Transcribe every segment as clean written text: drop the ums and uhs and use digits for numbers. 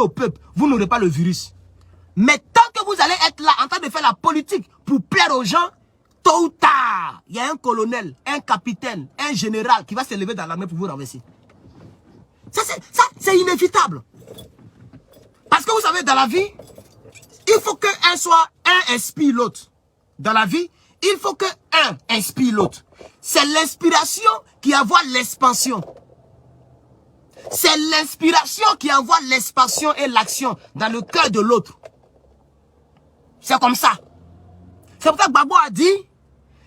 au peuple, vous n'aurez pas le virus. Mais tant que vous allez être là en train de faire la politique pour plaire aux gens, tôt ou tard, il y a un colonel, un capitaine, un général qui va se lever dans l'armée pour vous renverser. Ça, c'est inévitable. Parce que vous savez, dans la vie, il faut qu'un soit un inspire l'autre. Dans la vie, il faut qu'un inspire l'autre. C'est l'inspiration qui envoie l'expansion. C'est l'inspiration qui envoie l'expansion et l'action dans le cœur de l'autre. C'est comme ça. C'est pour ça que Gbagbo a dit,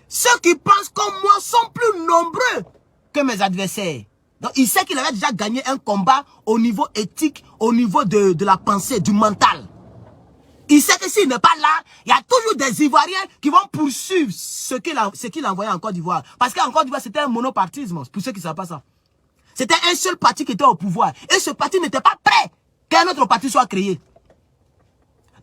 ceux qui pensent comme moi sont plus nombreux que mes adversaires. Donc il sait qu'il avait déjà gagné un combat au niveau éthique, au niveau de la pensée, du mental. Il sait que s'il n'est pas là, il y a toujours des Ivoiriens qui vont poursuivre ce qu'il a envoyé en Côte d'Ivoire. Parce qu'en Côte d'Ivoire, c'était un monopartisme, pour ceux qui ne savent pas ça. C'était un seul parti qui était au pouvoir. Et ce parti n'était pas prêt qu'un autre parti soit créé.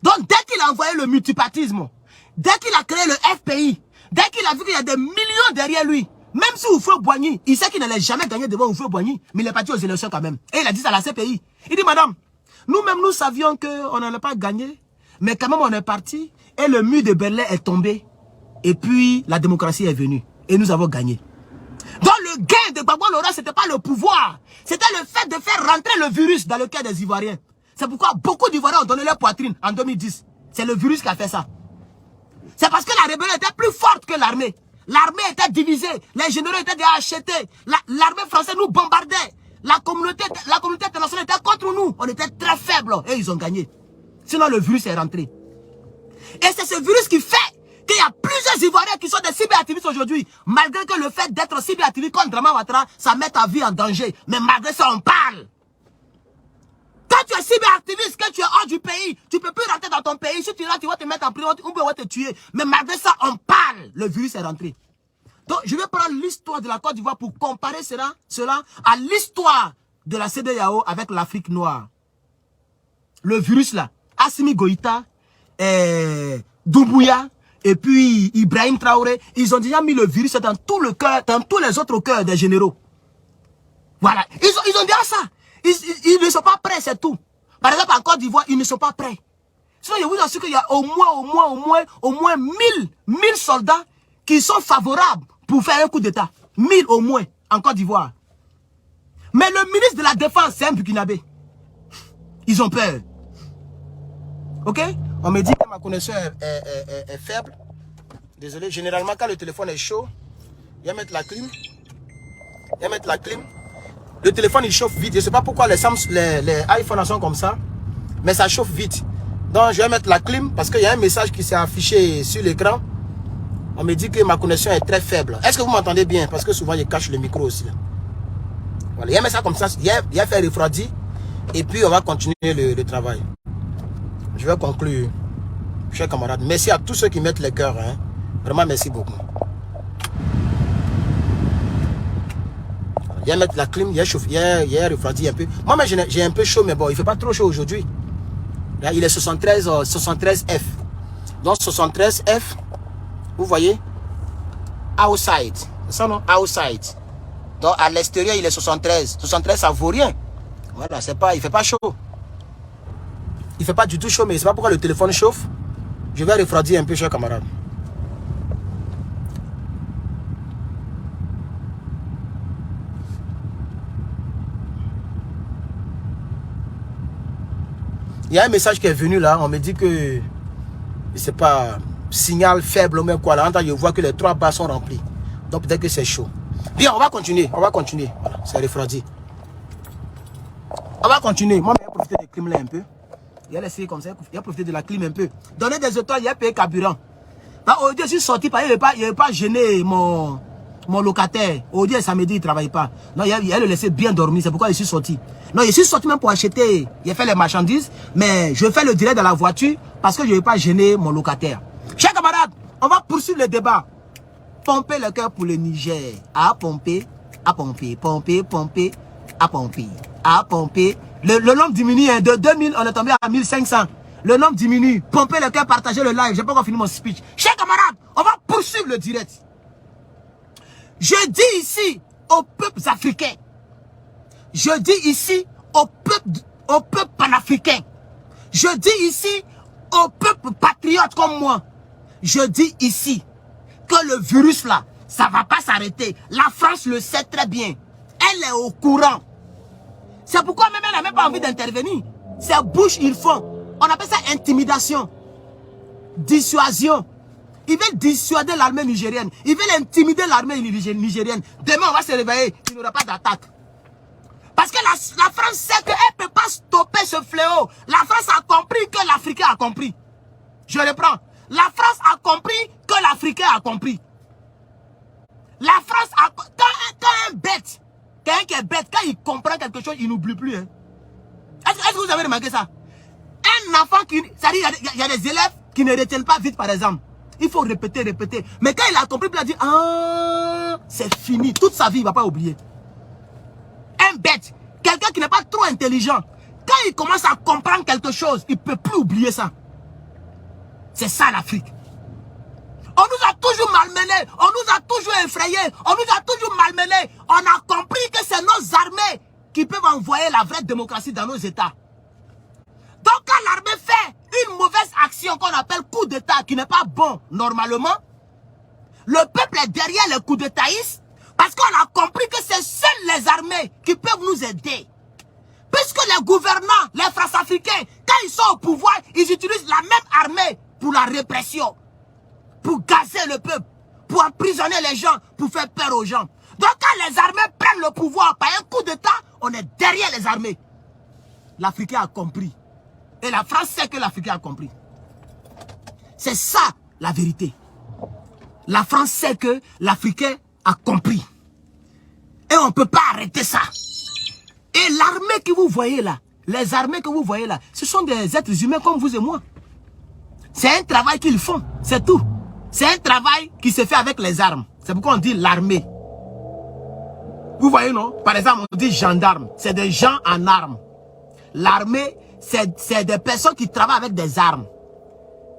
Donc, dès qu'il a envoyé le multipartisme, dès qu'il a créé le FPI, dès qu'il a vu qu'il y a des millions derrière lui, même si Houphouët-Boigny, il sait qu'il n'allait jamais gagner devant Houphouët-Boigny, mais il est parti aux élections quand même. Et il a dit ça à la CPI. Il dit, madame, nous-mêmes, nous savions qu'on n'allait pas gagner, mais quand même, on est parti, et le mur de Berlin est tombé, et puis la démocratie est venue, et nous avons gagné. Donc, le gain de Gbagbo Laurent, ce n'était pas le pouvoir, c'était le fait de faire rentrer le virus dans le cœur des Ivoiriens. C'est pourquoi beaucoup d'Ivoiriens ont donné leur poitrine en 2010. C'est le virus qui a fait ça. C'est parce que la rébellion était plus forte que l'armée. L'armée était divisée, les généraux étaient déjà achetés, l'armée française nous bombardait, la communauté internationale était contre nous, on était très faibles et ils ont gagné. Sinon le virus est rentré. Et c'est ce virus qui fait qu'il y a plusieurs Ivoiriens qui sont des cyberactivistes aujourd'hui, malgré que le fait d'être cyberactiviste comme Drama Ouattara, ça met ta vie en danger. Mais malgré ça, on parle. Quand tu es cyberactiviste, que tu es hors du pays, tu ne peux plus rentrer dans ton pays. Si tu rentres, tu vas te mettre en prison, on va te tuer. Mais malgré ça, on parle. Le virus est rentré. Donc, je vais prendre l'histoire de la Côte d'Ivoire pour comparer cela à l'histoire de la CEDEAO avec l'Afrique noire. Le virus là, Assimi Goïta, Doumbouya, et puis Ibrahim Traoré, ils ont déjà mis le virus dans tout le cœur, dans tous les autres cœurs des généraux. Voilà. Ils ont déjà ça. Ils ne sont pas prêts, c'est tout. Par exemple, en Côte d'Ivoire, ils ne sont pas prêts. Sinon, je vous assure qu'il y a au moins 1000 soldats qui sont favorables pour faire un coup d'État. 1000 au moins, en Côte d'Ivoire. Mais le ministre de la Défense, c'est un Burkinabé. Ils ont peur. Ok? On me dit que ma connexion est faible. Désolé, généralement, quand le téléphone est chaud, il va mettre la clim. Le téléphone, il chauffe vite. Je ne sais pas pourquoi les iPhones sont comme ça. Mais ça chauffe vite. Donc, je vais mettre la clim parce qu'il y a un message qui s'est affiché sur l'écran. On me dit que ma connexion est très faible. Est-ce que vous m'entendez bien? Parce que souvent, je cache le micro aussi. Voilà, il y a un message comme ça. Il y a fait refroidi. Et puis, on va continuer le travail. Je vais conclure. Chers camarades, merci à tous ceux qui mettent les cœurs. Hein. Vraiment, merci beaucoup. Il y a mettre la clim, il y a refroidi un peu. Moi, j'ai un peu chaud, mais bon, il ne fait pas trop chaud aujourd'hui. Là, il est 73F. Donc, 73F, vous voyez, outside. C'est ça, non? Outside. Donc, à l'extérieur, il est 73. 73, ça ne vaut rien. Voilà, c'est pas, il ne fait pas chaud. Il ne fait pas du tout chaud, mais c'est pas pourquoi le téléphone chauffe. Je vais refroidir un peu, chers camarades. Il y a un message qui est venu là, on me dit que c'est pas signal faible ou même quoi. Là, je vois que les 3 barres sont remplies. Donc peut-être que c'est chaud. Bien, on va continuer. Voilà, c'est refroidi. On va continuer. Moi, je vais profiter de la clim là un peu. Il a laissé comme ça, il a profité de la clim un peu. Donner des étoiles, il a payé carburant. Aujourd'hui, je suis sorti, il n'avait pas gêné mon locataire. Aujourd'hui, samedi, il ne travaille pas. Non, il a le laissé bien dormir, c'est pourquoi je suis sorti. Non, je suis sorti même pour acheter, il a fait les marchandises, mais je fais le direct dans la voiture parce que je ne vais pas gêner mon locataire. Chers camarades, on va poursuivre le débat. Pomper le cœur pour le Niger. À pomper, pomper, à pomper. Le nombre diminue hein, de 2000, on est tombé à 1500. Le nombre diminue. Pomper le cœur, partager le live. Je n'ai pas encore fini mon speech. Chers camarades, on va poursuivre le direct. Je dis ici aux peuples africains. Je dis ici aux au peuple panafricain. Je dis ici au peuple patriote comme moi. Je dis ici que le virus là, ça ne va pas s'arrêter. La France le sait très bien. Elle est au courant. C'est pourquoi même elle n'a même pas envie d'intervenir. C'est bouche ils font. On appelle ça intimidation. Dissuasion. Ils veulent dissuader l'armée nigérienne. Ils veulent intimider l'armée nigérienne. Demain, on va se réveiller. Il n'y aura pas d'attaque. Parce que la France sait qu'elle ne peut pas stopper ce fléau. La France a compris que l'Africain a compris. Je reprends. La France a compris que l'Africain a compris. La France a... Quand un bête, quelqu'un qui est bête, quand il comprend quelque chose, il n'oublie plus. Hein. Est-ce que vous avez remarqué ça? Un enfant qui... C'est-à-dire, il y a des élèves qui ne retiennent pas vite, par exemple. Il faut répéter, répéter. Mais quand il a compris, il a dit, ah, c'est fini. Toute sa vie, il ne va pas oublier. Un bête, quelqu'un qui n'est pas trop intelligent, quand il commence à comprendre quelque chose, il ne peut plus oublier ça. C'est ça l'Afrique. On nous a toujours malmenés, on nous a toujours effrayés, on nous a toujours malmenés. On a compris que c'est nos armées qui peuvent envoyer la vraie démocratie dans nos États. Donc quand l'armée fait une mauvaise action qu'on appelle coup d'État, qui n'est pas bon normalement, le peuple est derrière les coups d'Étaïstes parce qu'on a compris que c'est seules les armées qui peuvent nous aider. Puisque les gouvernants, les France-Africains, quand ils sont au pouvoir, ils utilisent la même armée pour la répression, pour gazer le peuple, pour emprisonner les gens, pour faire peur aux gens. Donc quand les armées prennent le pouvoir par un coup d'État, on est derrière les armées. L'Africain a compris. Et la France sait que l'Africain a compris. C'est ça la vérité. La France sait que l'Africain a compris. Et on ne peut pas arrêter ça. Et l'armée que vous voyez là, les armées que vous voyez là, ce sont des êtres humains comme vous et moi. C'est un travail qu'ils font, c'est tout. C'est un travail qui se fait avec les armes. C'est pourquoi on dit l'armée. Vous voyez, non? Par exemple, on dit gendarme. C'est des gens en armes. L'armée, c'est des personnes qui travaillent avec des armes.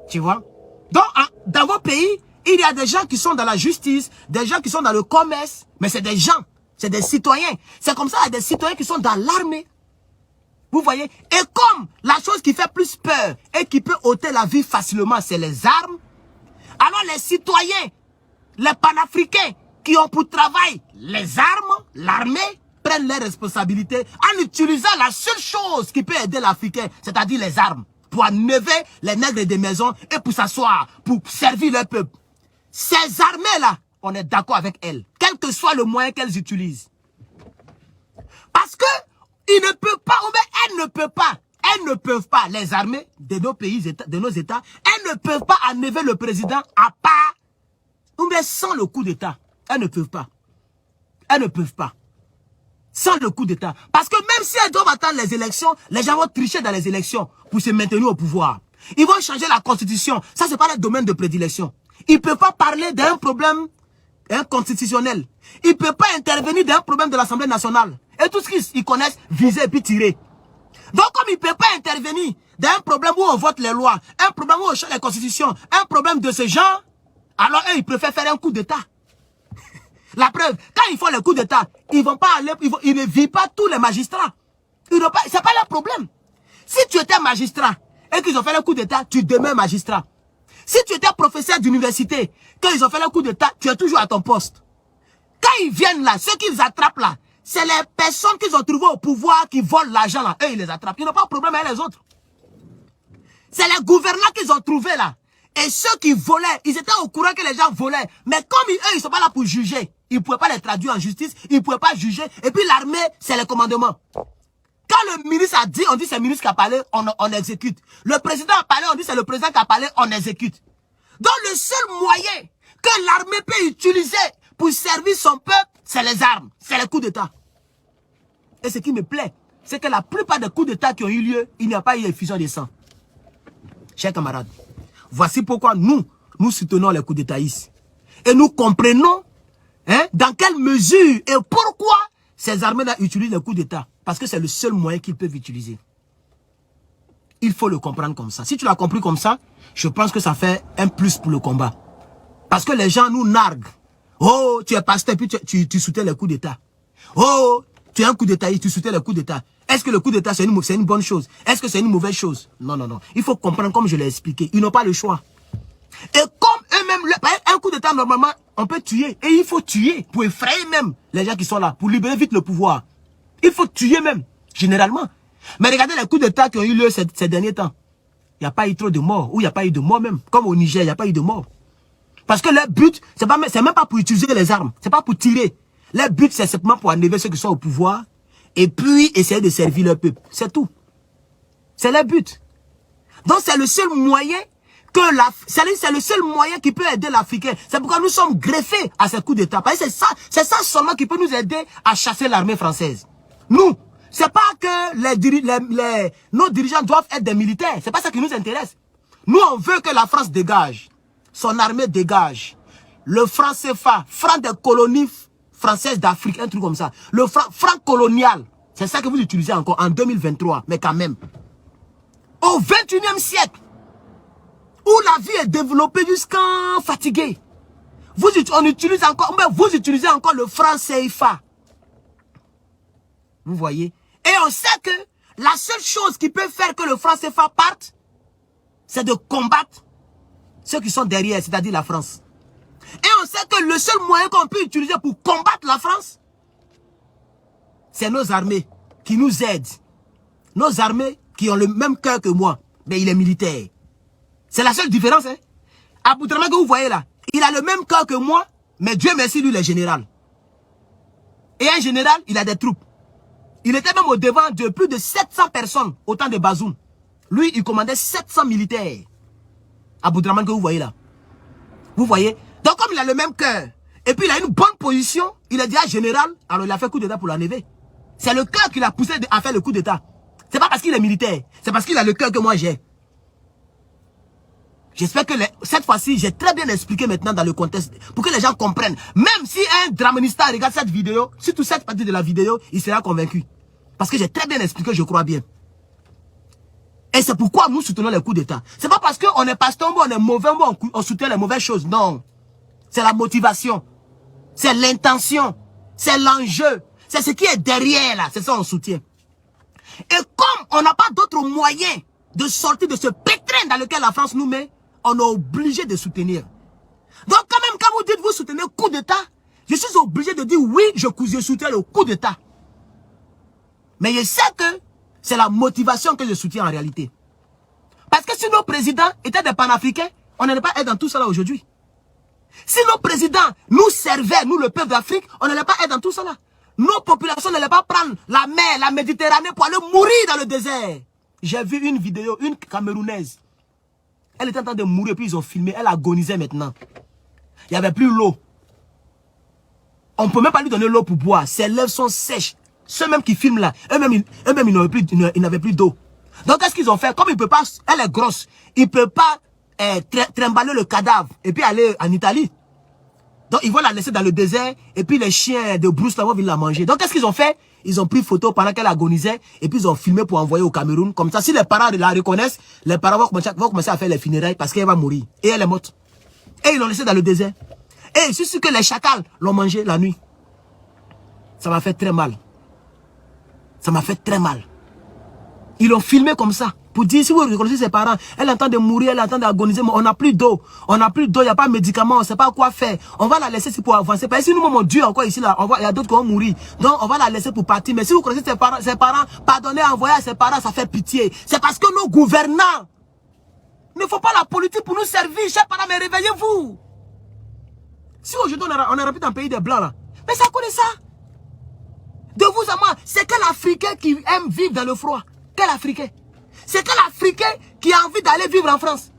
Tu vois? Donc, dans vos pays, il y a des gens qui sont dans la justice, des gens qui sont dans le commerce, mais c'est des gens, c'est des citoyens. C'est comme ça, il y a des citoyens qui sont dans l'armée. Vous voyez? Et comme la chose qui fait plus peur et qui peut ôter la vie facilement, c'est les armes, alors les citoyens, les panafricains qui ont pour travail les armes, l'armée, prennent leurs responsabilités en utilisant la seule chose qui peut aider l'Africain, c'est-à-dire les armes, pour enlever les nègres des maisons et pour s'asseoir, pour servir leur peuple. Ces armées-là, on est d'accord avec elles, quel que soit le moyen qu'elles utilisent. Parce que ils ne peuvent pas, ou bien elles ne peuvent pas, les armées de nos pays, de nos États, elles ne peuvent pas enlever le président à part, ou bien sans le coup d'État. Elles ne peuvent pas. Elles ne peuvent pas. Sans le coup d'État. Parce que même si elles doivent attendre les élections, les gens vont tricher dans les élections pour se maintenir au pouvoir. Ils vont changer la constitution. Ça, c'est pas le domaine de prédilection. Ils ne peuvent pas parler d'un problème constitutionnel. Ils ne peuvent pas intervenir dans un problème de l'Assemblée nationale. Et tout ce qu'ils connaissent, viser et puis tirer. Donc, comme ils ne peuvent pas intervenir dans un problème où on vote les lois, un problème où on change les constitutions, un problème de ce genre, alors eux, ils préfèrent faire un coup d'État. La preuve, quand ils font le coup d'État, ils vont pas aller, ils ne visent pas tous les magistrats. C'est pas leur problème. Si tu étais magistrat et qu'ils ont fait le coup d'État, tu demeures magistrat. Si tu étais professeur d'université, quand ils ont fait le coup d'État, tu es toujours à ton poste. Quand ils viennent là, ceux qu'ils attrapent là, c'est les personnes qu'ils ont trouvées au pouvoir qui volent l'argent là. Eux, ils les attrapent. Ils n'ont pas de problème avec les autres. C'est les gouvernants qu'ils ont trouvés là. Et ceux qui volaient, ils étaient au courant que les gens volaient. Mais comme eux, ils ne sont pas là pour juger. Ils ne pouvaient pas les traduire en justice. Ils ne pouvaient pas juger. Et puis l'armée, c'est le commandement. Quand le ministre a dit, on dit c'est le ministre qui a parlé, on exécute. Le président a parlé, on dit c'est le président qui a parlé, on exécute. Donc le seul moyen que l'armée peut utiliser pour servir son peuple, c'est les armes. C'est les coups d'État. Et ce qui me plaît, c'est que la plupart des coups d'État qui ont eu lieu, il n'y a pas eu effusion de sang. Chers camarades, voici pourquoi nous soutenons les coups d'Étaïstes. Et nous comprenons dans quelle mesure et pourquoi ces armées-là utilisent les coups d'État. Parce que c'est le seul moyen qu'ils peuvent utiliser. Il faut le comprendre comme ça. Si tu l'as compris comme ça, je pense que ça fait un plus pour le combat. Parce que les gens nous narguent. Oh, tu es pasteur, puis tu soutiens les coups d'État. Oh, tu es un coup d'État, tu soutiens les coups d'État. Est-ce que le coup d'État, c'est une bonne chose? Est-ce que c'est une mauvaise chose? Non, non, non. Il faut comprendre comme je l'ai expliqué. Ils n'ont pas le choix. Et comme eux-mêmes, un coup d'État, normalement, on peut tuer. Et il faut tuer pour effrayer même les gens qui sont là, pour libérer vite le pouvoir. Il faut tuer même, généralement. Mais regardez les coups d'État qui ont eu lieu ces derniers temps. Il n'y a pas eu trop de morts, ou il n'y a pas eu de morts même. Comme au Niger, il n'y a pas eu de morts. Parce que leur but, c'est même pas pour utiliser les armes. C'est pas pour tirer. Leur but, c'est simplement pour enlever ceux qui sont au pouvoir. Et puis, essayer de servir leur peuple. C'est tout. C'est leur but. Donc, c'est le seul moyen c'est le seul moyen qui peut aider l'Africain. C'est pourquoi nous sommes greffés à ces coups d'État. Parce que c'est ça seulement qui peut nous aider à chasser l'armée française. Nous, c'est pas que nos dirigeants doivent être des militaires. C'est pas ça qui nous intéresse. Nous, on veut que la France dégage. Son armée dégage. Le franc CFA, franc des colonies françaises d'Afrique, un truc comme ça. Le franc colonial. C'est ça que vous utilisez encore en 2023. Mais quand même. Au 21e siècle. Où la vie est développée jusqu'à fatigué. Vous utilisez encore le franc CFA. Vous voyez? Et on sait que la seule chose qui peut faire que le franc CFA parte, c'est de combattre ceux qui sont derrière, c'est-à-dire la France. Et on sait que le seul moyen qu'on peut utiliser pour combattre la France, c'est nos armées qui nous aident. Nos armées qui ont le même cœur que moi, mais il est militaire. C'est la seule différence. Hein? Aboudraman que vous voyez là, il a le même cœur que moi, mais Dieu merci, lui, il est général. Et un général, il a des troupes. Il était même au devant de plus de 700 personnes au temps de Bazoum. Lui, il commandait 700 militaires. Aboudraman que vous voyez là. Vous voyez? Donc comme il a le même cœur, et puis il a une bonne position, il est déjà général, alors il a fait coup d'État pour l'enlever. C'est le cœur qui l'a poussé à faire le coup d'État. C'est pas parce qu'il est militaire, c'est parce qu'il a le cœur que moi j'ai. J'espère que cette fois-ci, j'ai très bien expliqué maintenant dans le contexte, pour que les gens comprennent. Même si un dramonista regarde cette vidéo, surtout cette partie de la vidéo, il sera convaincu. Parce que j'ai très bien expliqué, je crois bien. Et c'est pourquoi nous soutenons les coups d'État. C'est pas parce qu'on est pasteur, on est mauvais, on soutient les mauvaises choses. Non. C'est la motivation. C'est l'intention. C'est l'enjeu. C'est ce qui est derrière là. C'est ça qu'on soutient. Et comme on n'a pas d'autre moyen de sortir de ce pétrin dans lequel la France nous met, on est obligé de soutenir. Donc quand même, quand vous dites vous soutenez le coup d'État, je suis obligé de dire oui, je soutiens le coup d'État. Mais je sais que c'est la motivation que je soutiens en réalité. Parce que si nos présidents étaient des panafricains, on n'allait pas être dans tout cela aujourd'hui. Si nos présidents nous servaient, nous le peuple d'Afrique, on n'allait pas être dans tout cela. Nos populations n'allaient pas prendre la mer, la Méditerranée pour aller mourir dans le désert. J'ai vu une vidéo, une Camerounaise. Elle était en train de mourir, puis ils ont filmé, elle agonisait maintenant. Il n'y avait plus l'eau. On ne peut même pas lui donner l'eau pour boire. Ses lèvres sont sèches. Ceux même qui filment là, eux-mêmes ils n'avaient plus d'eau. Donc qu'est-ce qu'ils ont fait? Comme il peut pas, elle est grosse, il ne peut pas trimballer le cadavre et puis aller en Italie. Donc ils vont la laisser dans le désert et puis les chiens de brousse là vont venir la manger. Donc qu'est-ce qu'ils ont fait? Ils ont pris photo pendant qu'elle agonisait et puis ils ont filmé pour envoyer au Cameroun. Comme ça, si les parents la reconnaissent, les parents vont commencer à faire les funérailles parce qu'elle va mourir. Et elle est morte. Et ils l'ont laissée dans le désert. Et je suis sûr que les chacals l'ont mangée la nuit. Ça m'a fait très mal. Ça m'a fait très mal. Ils l'ont filmé comme ça. Pour dire, si vous reconnaissez ses parents, elle est en train de mourir, elle est en train d'agoniser, mais on n'a plus d'eau. On n'a plus d'eau, il n'y a pas de médicaments, on ne sait pas quoi faire. On va la laisser pour avancer. Parce que si nous, mon Dieu, encore ici, là, il y a d'autres qui vont mourir. Donc, on va la laisser pour partir. Mais si vous connaissez ses parents, pardonnez, envoyez à ses parents, ça fait pitié. C'est parce que nos gouvernants ne font pas la politique pour nous servir. Chers parents, mais réveillez-vous. Si aujourd'hui, on est rempli dans le pays des Blancs, là, mais ça connaît ça. De vous à moi, c'est quel Africain qui aime vivre dans le froid? Quel Africain? C'est quel Africain qui a envie d'aller vivre en France?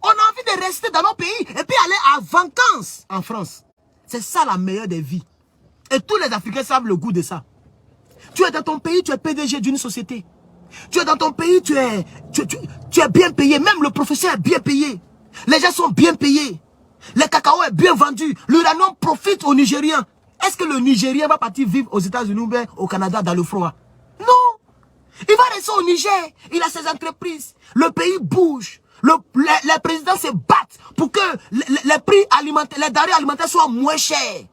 On a envie de rester dans nos pays et puis aller à vacances en France. C'est ça la meilleure des vies. Et tous les Africains savent le goût de ça. Tu es dans ton pays, tu es PDG d'une société. Tu es dans ton pays, tu es bien payé. Même le professeur est bien payé. Les gens sont bien payés. Le cacao est bien vendu. L'uranium profite aux Nigériens. Est-ce que le Nigérien va partir vivre aux États-Unis ou au Canada dans le froid? Non. Il va rester au Niger. Il a ses entreprises. Le pays bouge. Les présidents se battent pour que les prix alimentaires, les denrées alimentaires soient moins chers.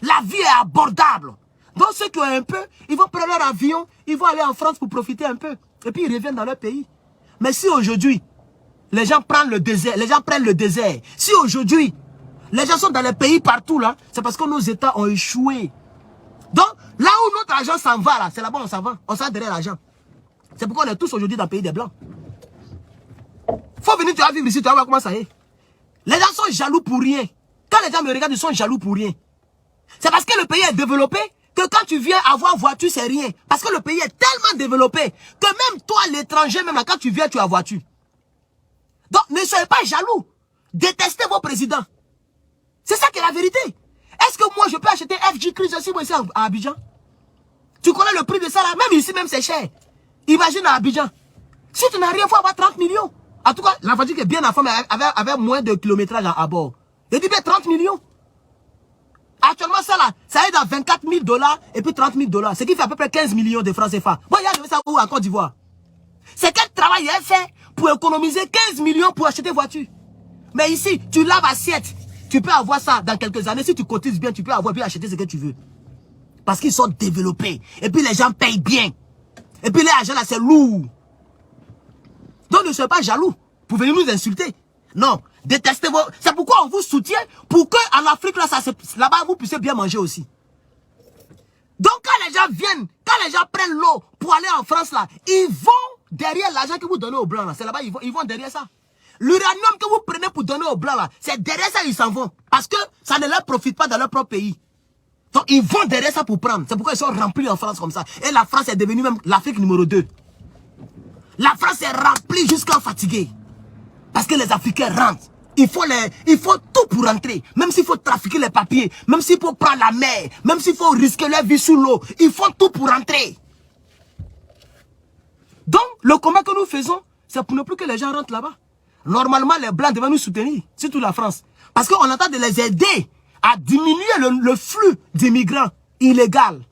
La vie est abordable. Donc ceux qui ont un peu, ils vont prendre leur avion, ils vont aller en France pour profiter un peu. Et puis ils reviennent dans leur pays. Mais si aujourd'hui, les gens prennent le désert, si aujourd'hui, les gens sont dans les pays partout là, c'est parce que nos États ont échoué. Donc, là où notre argent s'en va là, c'est là-bas on s'en va. On s'en va derrière l'argent. C'est pourquoi on est tous aujourd'hui dans le pays des Blancs. Faut venir, tu vas vivre ici, tu vas voir comment ça est. Les gens sont jaloux pour rien. Quand les gens me regardent, ils sont jaloux pour rien. C'est parce que le pays est développé que quand tu viens avoir voiture, c'est rien. Parce que le pays est tellement développé que même toi, l'étranger, même là, quand tu viens, tu as voiture. Donc, ne soyez pas jaloux. Détestez vos présidents. C'est ça qui est la vérité. Est-ce que moi, je peux acheter FG Cruise aussi, moi, ici à Abidjan? Tu connais le prix de ça là? Même ici, même c'est cher. Imagine à Abidjan. Si tu n'as rien, il faut avoir 30 millions. En tout cas, la voiture qui est bien en forme avait moins de kilométrage à bord. Il dit bien 30 millions. Actuellement, ça là, ça est dans 24 000 $ et puis 30 000 $. Ce qui fait à peu près 15 millions de francs CFA. Bon, il y a ça où en Côte d'Ivoire? C'est quel travail il a fait pour économiser 15 millions pour acheter voiture? Mais ici, tu laves assiette. Tu peux avoir ça dans quelques années. Si tu cotises bien, tu peux avoir puis acheter ce que tu veux. Parce qu'ils sont développés. Et puis les gens payent bien. Et puis les agents là, c'est lourd. Donc ne soyez pas jaloux pour venir nous insulter. Non, détestez vos... C'est pourquoi on vous soutient pour que en Afrique là-bas vous puissiez bien manger aussi. Donc quand les gens viennent, quand les gens prennent l'eau pour aller en France là, ils vont derrière l'argent que vous donnez aux Blancs là. C'est là-bas, ils vont derrière ça. L'uranium que vous prenez pour donner aux Blancs là, c'est derrière ça ils s'en vont. Parce que ça ne leur profite pas dans leur propre pays. Donc ils vont derrière ça pour prendre. C'est pourquoi ils sont remplis en France comme ça. Et la France est devenue même l'Afrique numéro 2. La France est remplie jusqu'à fatiguer. Parce que les Africains rentrent. Il faut tout pour rentrer. Même s'il faut trafiquer les papiers, même s'il faut prendre la mer, même s'il faut risquer leur vie sous l'eau, ils font tout pour rentrer. Donc, le combat que nous faisons, c'est pour ne plus que les gens rentrent là-bas. Normalement, les Blancs devaient nous soutenir, surtout la France. Parce qu'on entend de les aider à diminuer le flux d'immigrants illégaux.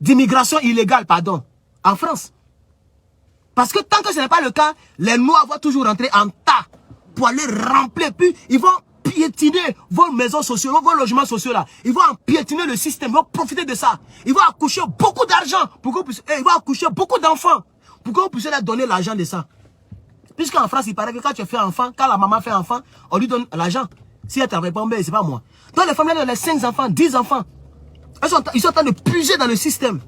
D'immigration illégale, pardon, en France. Parce que tant que ce n'est pas le cas, les Noirs vont toujours rentrer en tas pour aller remplir. Puis ils vont piétiner vos maisons sociales, vos logements sociaux là. Ils vont piétiner le système, ils vont profiter de ça. Ils vont accoucher beaucoup d'argent pour que vous puissiez, ils vont accoucher beaucoup d'enfants pour que vous puissiez leur donner l'argent de ça. Puisqu'en France, il paraît que quand tu fais enfant, quand la maman fait enfant, on lui donne l'argent. Si elle ne travaille pas, c'est pas moi. Donc les familles ont les 5 enfants, 10 enfants. Ils sont en train de puiser dans le système.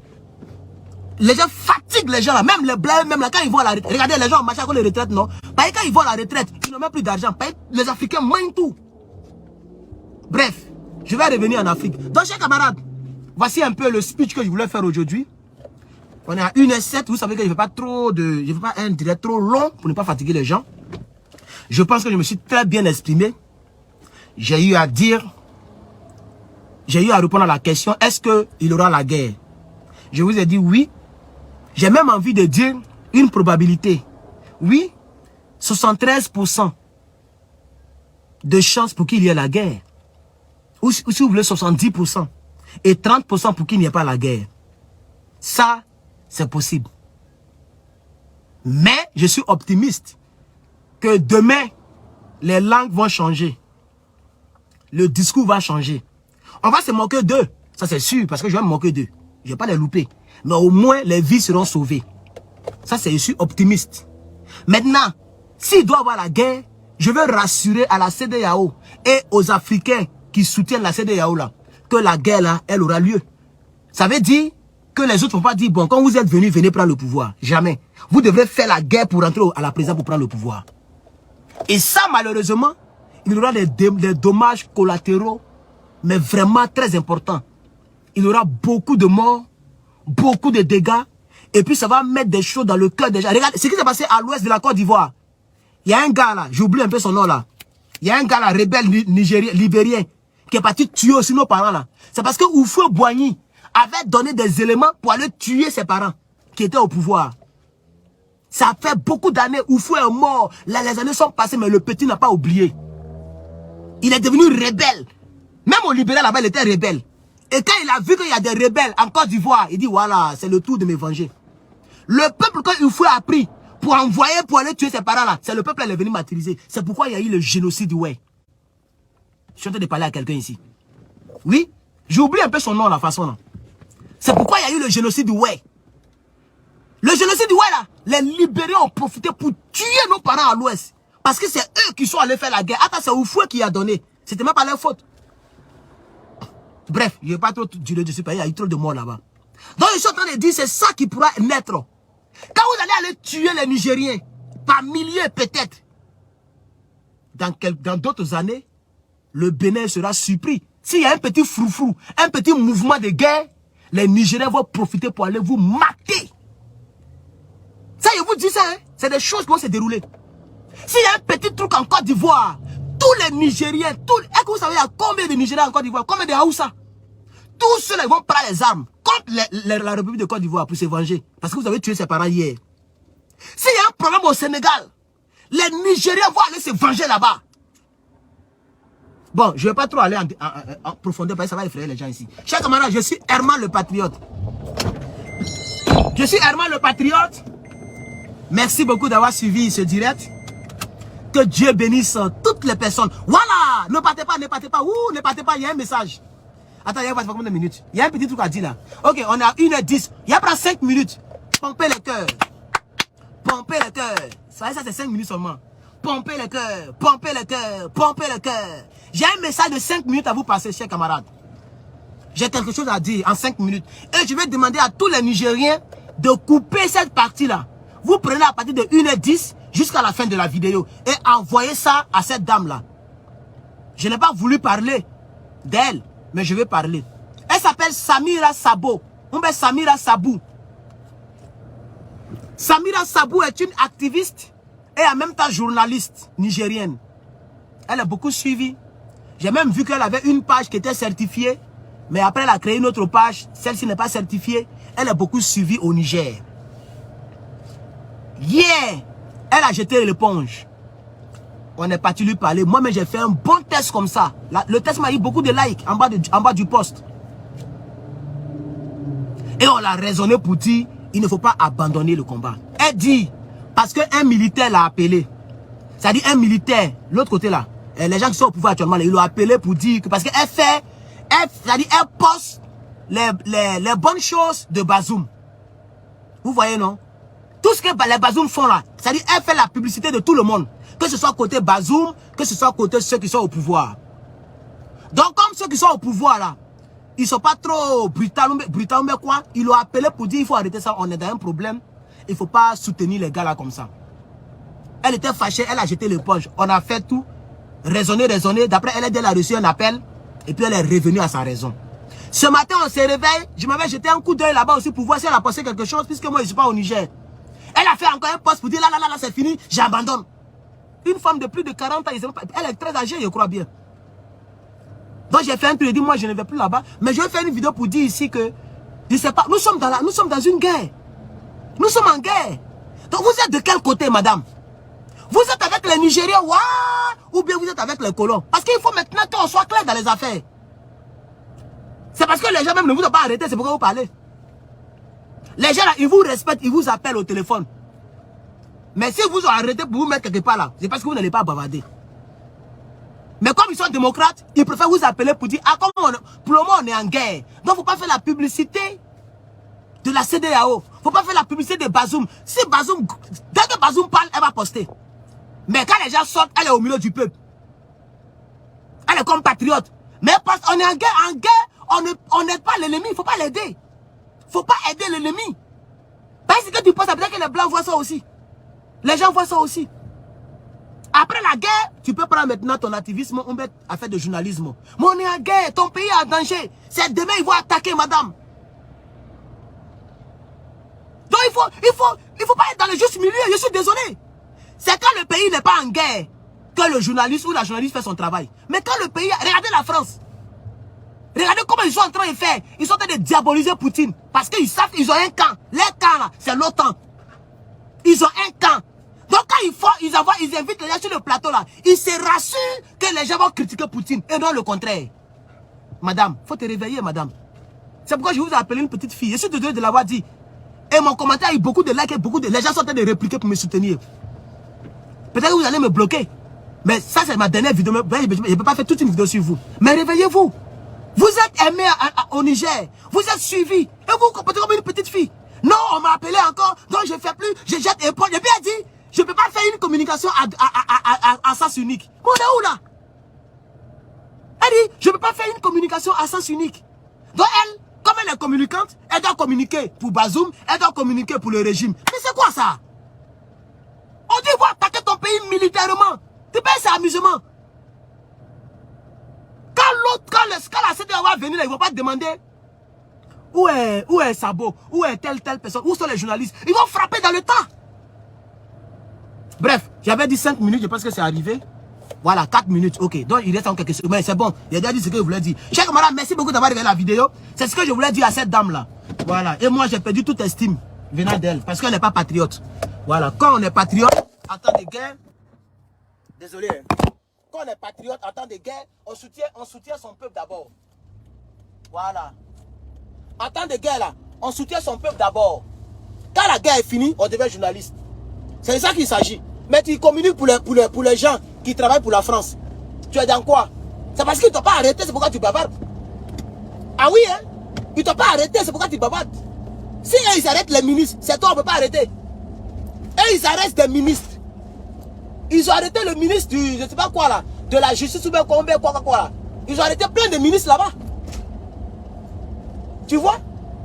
Les gens fatiguent les gens là, même les Blancs, même là, quand ils vont à la retraite. Regardez, les gens marchent avec les retraites, non? Parce que quand ils vont à la retraite, ils n'ont même plus d'argent. Les Africains mangent tout. Bref, je vais revenir en Afrique. Donc, chers camarades, voici un peu le speech que je voulais faire aujourd'hui. On est à 1h07, vous savez que je ne fais pas je fais pas un direct trop long pour ne pas fatiguer les gens. Je pense que je me suis très bien exprimé. J'ai eu à dire, j'ai eu à répondre à la question, est-ce qu'il y aura la guerre? Je vous ai dit oui. J'ai même envie de dire une probabilité. Oui, 73% de chance pour qu'il y ait la guerre. Ou si vous voulez 70%. Et 30% pour qu'il n'y ait pas la guerre. Ça, c'est possible. Mais je suis optimiste que demain, les langues vont changer. Le discours va changer. On va se moquer d'eux. Ça, c'est sûr, parce que je vais me moquer d'eux. Je ne vais pas les louper. Mais au moins, les vies seront sauvées. Ça, c'est, je suis optimiste. Maintenant, s'il doit y avoir la guerre, je veux rassurer à la CEDEAO et aux Africains qui soutiennent la CEDEAO là, que la guerre là, elle aura lieu. Ça veut dire que les autres ne vont pas dire, bon, quand vous êtes venus, venez prendre le pouvoir. Jamais. Vous devrez faire la guerre pour rentrer à la présidence pour prendre le pouvoir. Et ça, malheureusement, il y aura des dommages collatéraux, mais vraiment très importants. Il y aura beaucoup de morts, beaucoup de dégâts, et puis ça va mettre des choses dans le cœur des gens. Regardez ce qui s'est passé à l'ouest de la Côte d'Ivoire. Il y a un gars là, j'oublie un peu son nom là. Il y a un gars là, rebelle nigérien, libérien, qui est parti tuer aussi nos parents là. C'est parce que Houphouët-Boigny avait donné des éléments pour aller tuer ses parents, qui étaient au pouvoir. Ça fait beaucoup d'années, Houphouët est mort, là, les années sont passées, mais le petit n'a pas oublié. Il est devenu rebelle. Même au libéral là-bas, il était rebelle. Et quand il a vu qu'il y a des rebelles en Côte d'Ivoire, il dit voilà, c'est le tour de me venger. Le peuple, quand Houphouët a pris pour envoyer, pour aller tuer ses parents là, c'est le peuple qui est venu martyriser. C'est pourquoi il y a eu le génocide, ouais. Je suis en train de parler à quelqu'un ici. Oui, J'oublie un peu son nom, la façon là. C'est pourquoi il y a eu le génocide du Way. Le génocide du Way là, les libérés ont profité pour tuer nos parents à l'ouest. Parce que c'est eux qui sont allés faire la guerre. Attends, c'est Oufoué qui a donné. C'était même pas leur faute. Bref, je ne vais pas trop durer dessus, il y a eu trop de morts là-bas. Donc je suis en train de dire, c'est ça qui pourra naître. Quand vous allez tuer les Nigériens, par milliers peut-être, dans d'autres années, le Bénin sera surpris. S'il y a un petit froufrou, un petit mouvement de guerre, les Nigériens vont profiter pour aller vous mater. Ça, je vous dis ça, hein? C'est des choses qui vont se dérouler. S'il y a un petit truc en Côte d'Ivoire, tous les Nigériens, est-ce que vous savez, il y a combien de Nigériens en Côte d'Ivoire, combien de Haoussa? Tous ceux-là vont prendre les armes contre la République de Côte d'Ivoire pour se venger. Parce que vous avez tué ses parents hier. S'il y a un problème au Sénégal, les Nigériens vont aller se venger là-bas. Bon, je ne vais pas trop aller en profondeur parce que ça va effrayer les gens ici. Chers camarades, je suis Herman le Patriote. Je suis Herman le Patriote. Merci beaucoup d'avoir suivi ce direct. Que Dieu bénisse toutes les personnes. Voilà, ne partez pas, ne partez pas. Ouh, ne partez pas, il y a un message. Attends, il y a combien de minutes? Il y a un petit truc à dire là. Ok, on est à 1h10. Il y a pas 5 minutes. Pompez le cœur. Pompez le cœur. Ça, c'est 5 minutes seulement. Pompez le cœur. Pompez le cœur. Pompez le cœur. J'ai un message de 5 minutes à vous passer, chers camarades. J'ai quelque chose à dire en 5 minutes. Et je vais demander à tous les Nigériens de couper cette partie-là. Vous prenez à partir de 1h10 jusqu'à la fin de la vidéo. Et envoyez ça à cette dame-là. Je n'ai pas voulu parler d'elle, mais je vais parler. Elle s'appelle Samira Sabo. On met Samira Sabou. Samira Sabou est une activiste et en même temps journaliste nigérienne. Elle a beaucoup suivi. J'ai même vu qu'elle avait une page qui était certifiée. Mais après, elle a créé une autre page. Celle-ci n'est pas certifiée. Elle a beaucoup suivi au Niger. Hier, elle a jeté l'éponge. On est parti lui parler. Moi-même, j'ai fait un bon test comme ça. Le test m'a eu beaucoup de likes en bas du post. Et on l'a raisonné pour dire, il ne faut pas abandonner le combat. Elle dit, parce qu'un militaire l'a appelé. C'est-à-dire un militaire, l'autre côté là. Les gens qui sont au pouvoir actuellement, ils l'ont appelé pour dire que parce qu'elle fait, c'est-à-dire elle poste les bonnes choses de Bazoum. Vous voyez, non? Tout ce que les Bazoum font là, c'est-à-dire elle fait la publicité de tout le monde. Que ce soit côté Bazoum, que ce soit côté ceux qui sont au pouvoir. Donc comme ceux qui sont au pouvoir là, ils sont pas trop brutaux mais quoi, ils l'ont appelé pour dire il faut arrêter ça, on est dans un problème. Il ne faut pas soutenir les gars là comme ça. Elle était fâchée, elle a jeté l'éponge. On a fait tout, raisonner. D'après elle a reçu un appel et puis elle est revenue à sa raison. Ce matin on se réveille, je m'avais jeté un coup d'œil là-bas aussi pour voir si elle a passé quelque chose puisque moi je ne suis pas au Niger. Elle a fait encore un poste pour dire là c'est fini, j'abandonne. Une femme de plus de 40 ans, elle est très âgée, je crois bien. Donc j'ai fait un truc, je dis moi je ne vais plus là-bas. Mais je vais faire une vidéo pour dire ici que, je sais pas, nous sommes dans une guerre. Nous sommes en guerre. Donc vous êtes de quel côté, madame? Vous êtes avec les Nigériens, ou bien vous êtes avec les colons? Parce qu'il faut maintenant qu'on soit clair dans les affaires. C'est parce que les gens même ne vous ont pas arrêté, c'est pourquoi vous parlez. Les gens là, ils vous respectent, ils vous appellent au téléphone. Mais si vous ont arrêté pour vous mettre quelque part là, c'est parce que vous n'allez pas bavarder. Mais comme ils sont démocrates, ils préfèrent vous appeler pour dire, ah, pour le moment on est en guerre. Donc il ne faut pas faire la publicité de la CEDEAO. Il ne faut pas faire la publicité de Bazoum. Si Bazoum, dès que Bazoum parle, elle va poster. Mais quand les gens sortent, elle est au milieu du peuple. Elle est comme patriote. Mais parce qu'on est en guerre, on n'aide pas l'ennemi, il ne faut pas l'aider. Il ne faut pas aider l'ennemi. Parce que tu penses, peut-être que les Blancs voient ça aussi. Les gens voient ça aussi. Après la guerre, tu peux prendre maintenant ton activisme, on met à faire de journalisme. Mais on est en guerre, ton pays est en danger. C'est demain, ils vont attaquer, madame. Donc il faut pas être dans le juste milieu, je suis désolé. C'est quand le pays n'est pas en guerre que le journaliste ou la journaliste fait son travail. Mais quand le pays, regardez la France. Regardez comment ils sont en train de faire. Ils sont en train de diaboliser Poutine. Parce qu'ils savent qu'ils ont un camp. Les camps là, c'est l'OTAN. Ils ont un camp. Donc quand ils invitent les gens sur le plateau là, ils se rassurent que les gens vont critiquer Poutine et non le contraire. Madame, faut te réveiller, madame. C'est pourquoi je vous ai appelé une petite fille. Je suis désolé de l'avoir dit. Et mon commentaire a eu beaucoup de likes et beaucoup de... Les gens sont en train de répliquer pour me soutenir. Peut-être que vous allez me bloquer. Mais ça, c'est ma dernière vidéo. Je ne peux pas faire toute une vidéo sur vous. Mais réveillez-vous. Vous êtes aimé au Niger. Vous êtes suivi. Et vous vous comportez comme une petite fille. Non, on m'a appelé encore. Donc je ne fais plus. Je jette épaule. J'ai bien dit, je ne peux pas faire une communication à sens unique. On est où là? Elle dit, je ne peux pas faire une communication à sens unique. Donc elle, comme elle est communicante, elle doit communiquer pour Bazoum, elle doit communiquer pour le régime. Mais c'est quoi ça? On dit, va attaquer ton pays militairement. Tu penses c'est amusement. Quand la CDA va venir, ils ne vont pas te demander où est Sabo, où est telle personne, où sont les journalistes. Ils vont frapper dans le tas. Bref, j'avais dit 5 minutes, je pense que c'est arrivé. Voilà, 4 minutes, ok. Donc il reste en quelques secondes. Mais c'est bon, il a déjà dit ce que je voulais dire. Chers camarades, merci beaucoup d'avoir regardé la vidéo. C'est ce que je voulais dire à cette dame-là. Voilà, et moi j'ai perdu toute estime venant d'elle, parce qu'elle n'est pas patriote. Voilà, quand on est patriote, en temps de guerre, désolé, hein. Quand on est patriote en temps de guerre, on soutient son peuple d'abord. Voilà. En temps de guerre, là, on soutient son peuple d'abord. Quand la guerre est finie, on devient journaliste. C'est de ça qu'il s'agit. Mais tu communiques pour les gens qui travaillent pour la France. Tu es dans quoi? C'est parce qu'ils ne t'ont pas arrêté, c'est pourquoi tu bavardes. Ah oui, hein? Ils ne t'ont pas arrêté, c'est pourquoi tu bavardes. Si ils arrêtent les ministres, c'est toi, on ne peut pas arrêter. Et ils arrêtent des ministres. Ils ont arrêté le ministre du, je ne sais pas quoi là, de la justice ou bien quoi là. Ils ont arrêté plein de ministres là-bas. Tu vois?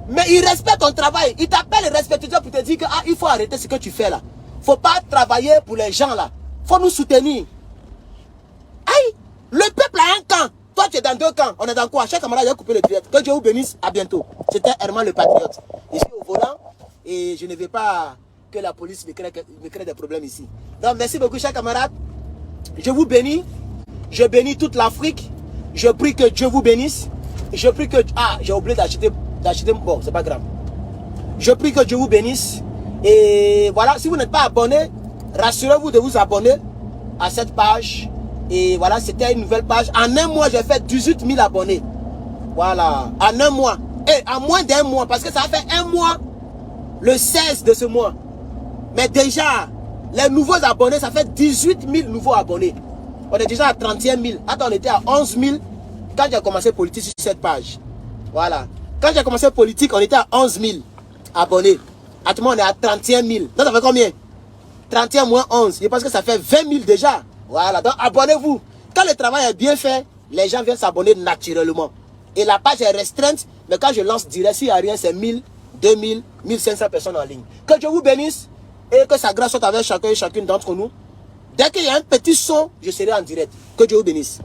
Mais ils respectent ton travail. Ils t'appellent respectueux pour te dire que ah, il faut arrêter ce que tu fais là. Il ne faut pas travailler pour les gens là. Il faut nous soutenir. Aïe! Le peuple a un camp. Toi tu es dans 2 camps. On est dans quoi? Chaque camarade a coupé le direct. Que Dieu vous bénisse. À bientôt. C'était Herman le Patriote. Je suis au volant et je ne vais pas que la police me crée des problèmes ici. Donc merci beaucoup chers camarades. Je vous bénis. Je bénis toute l'Afrique. Je prie que Dieu vous bénisse. Je prie que... Ah, j'ai oublié d'acheter... Bon, c'est pas grave. Je prie que Dieu vous bénisse. Et voilà, si vous n'êtes pas abonné, rassurez-vous de vous abonner à cette page. Et voilà, c'était une nouvelle page. En un mois, j'ai fait 18 000 abonnés. Voilà, en un mois. Et en moins d'un mois, parce que ça a fait un mois, le 16 de ce mois. Mais déjà, les nouveaux abonnés, ça fait 18 000 nouveaux abonnés. On est déjà à 31 000. Attends, on était à 11 000 quand j'ai commencé politique sur cette page. Voilà. Quand j'ai commencé politique, on était à 11 000 abonnés. Actuellement, on est à 31 000. Donc, ça fait combien? 31 moins 11. Je pense que ça fait 20 000 déjà. Voilà. Donc, abonnez-vous. Quand le travail est bien fait, les gens viennent s'abonner naturellement. Et la page est restreinte. Mais quand je lance direct, s'il n'y a rien, c'est 1000, 2000, 1500 personnes en ligne. Que Dieu vous bénisse. Et que sa grâce soit avec chacun et chacune d'entre nous. Dès qu'il y a un petit son, je serai en direct. Que Dieu vous bénisse.